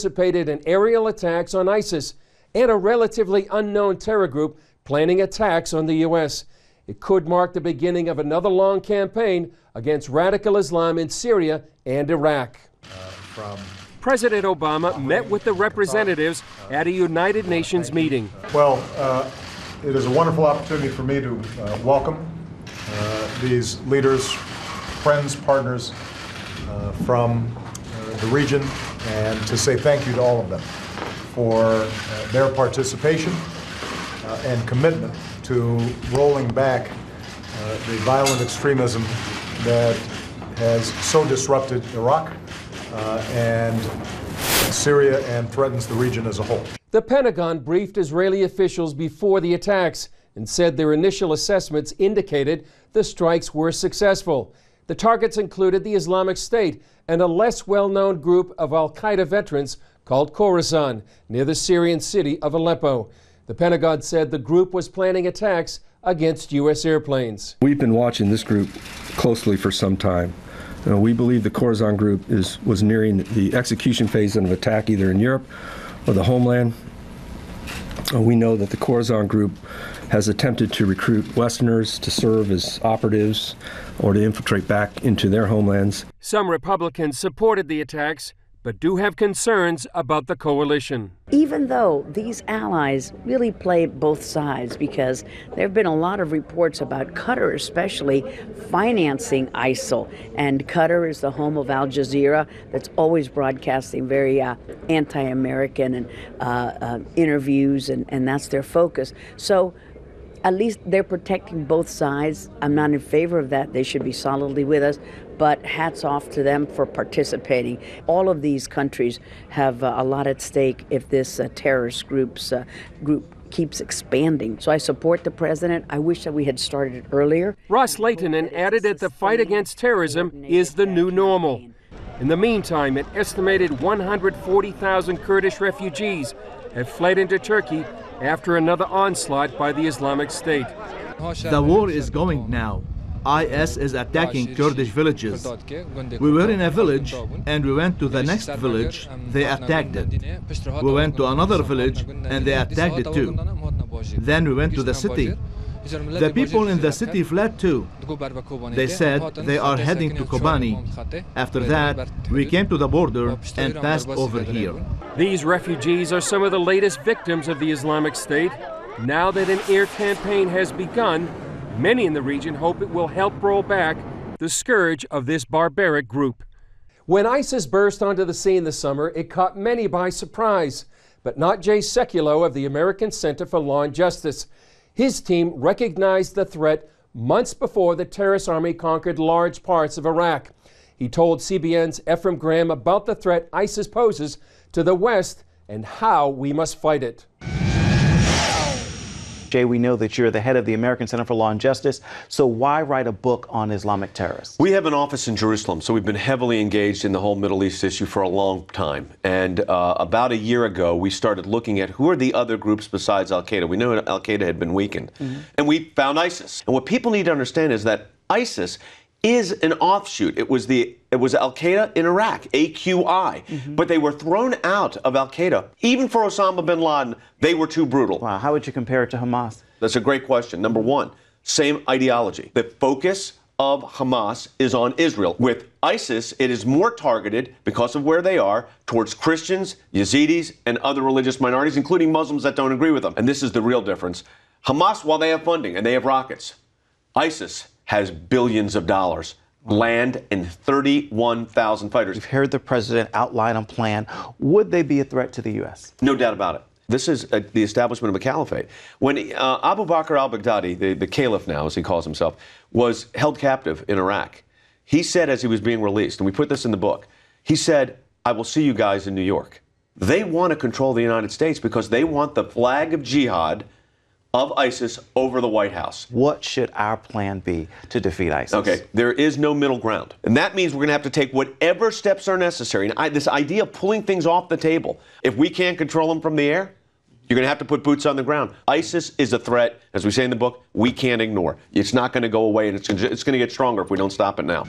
participated in aerial attacks on ISIS and a relatively unknown terror group planning attacks on the U.S. It could mark the beginning of another long campaign against radical Islam in Syria and Iraq. President Obama met with the representatives at a United Nations meeting. Well, it is a wonderful opportunity for me to welcome these leaders, friends, partners from the region, and to say thank you to all of them for their participation and commitment to rolling back the violent extremism that has so disrupted Iraq and Syria and threatens the region as a whole. The Pentagon briefed Israeli officials before the attacks and said their initial assessments indicated the strikes were successful. The targets included the Islamic State and a less well-known group of al-Qaeda veterans called Khorasan, near the Syrian city of Aleppo. The Pentagon said the group was planning attacks against U.S. airplanes. We've been watching this group closely for some time. We believe the Khorasan group was nearing the execution phase of an attack either in Europe or the homeland. We know that the Khorasan group has attempted to recruit Westerners to serve as operatives or to infiltrate back into their homelands. Some Republicans supported the attacks, but do have concerns about the coalition. Even though these allies really play both sides, because there have been a lot of reports about Qatar especially financing ISIL, and Qatar is the home of Al Jazeera that's always broadcasting very anti-American and interviews, and that's their focus. So at least they're protecting both sides. I'm not in favor of that. They should be solidly with us, but hats off to them for participating. All of these countries have a lot at stake if this terrorist group keeps expanding. So I support the president. I wish that we had started it earlier. Ross Leitonen added that the fight against terrorism is the new normal. In the meantime, an estimated 140,000 Kurdish refugees have fled into Turkey after another onslaught by the Islamic State. The war is going now. IS is attacking Kurdish villages. We were in a village and we went to the next village, they attacked it. We went to another village and they attacked it too. Then we went to the city. The people in the city fled too. They said they are heading to Kobani. After that, we came to the border and passed over here. These refugees are some of the latest victims of the Islamic State. Now that an air campaign has begun, many in the region hope it will help roll back the scourge of this barbaric group. When ISIS burst onto the scene this summer, it caught many by surprise, but not Jay Sekulow of the American Center for Law and Justice. His team recognized the threat months before the terrorist army conquered large parts of Iraq. He told CBN's Ephraim Graham about the threat ISIS poses to the West and how we must fight it. Jay, we know that you're the head of the American Center for Law and Justice, so why write a book on Islamic terrorists? We have an office in Jerusalem, so we've been heavily engaged in the whole Middle East issue for a long time. And about a year ago, we started looking at who are the other groups besides al-Qaeda. We knew al-Qaeda had been weakened, and we found ISIS. And what people need to understand is that ISIS is an offshoot. It was al-Qaeda in Iraq, AQI, but they were thrown out of al-Qaeda. Even for Osama bin Laden, they were too brutal. Wow, how would you compare it to Hamas? That's a great question. Number one, same ideology. The focus of Hamas is on Israel. With ISIS, it is more targeted, because of where they are, towards Christians, Yazidis, and other religious minorities, including Muslims that don't agree with them. And this is the real difference. Hamas, while they have funding and they have rockets, ISIS has billions of dollars, land, and 31,000 fighters. We've heard the president outline a plan. Would they be a threat to the U.S.? No doubt about it. This is the establishment of a caliphate. When Abu Bakr al-Baghdadi, the caliph now, as he calls himself, was held captive in Iraq, he said as he was being released, and we put this in the book, he said, "I will see you guys in New York." They want to control the United States because they want the flag of jihad of ISIS over the White House. What should our plan be to defeat ISIS? Okay, there is no middle ground. And that means we're going to have to take whatever steps are necessary. And this idea of pulling things off the table, if we can't control them from the air, you're going to have to put boots on the ground. ISIS is a threat, as we say in the book, we can't ignore. It's not going to go away, and it's going to get stronger if we don't stop it now.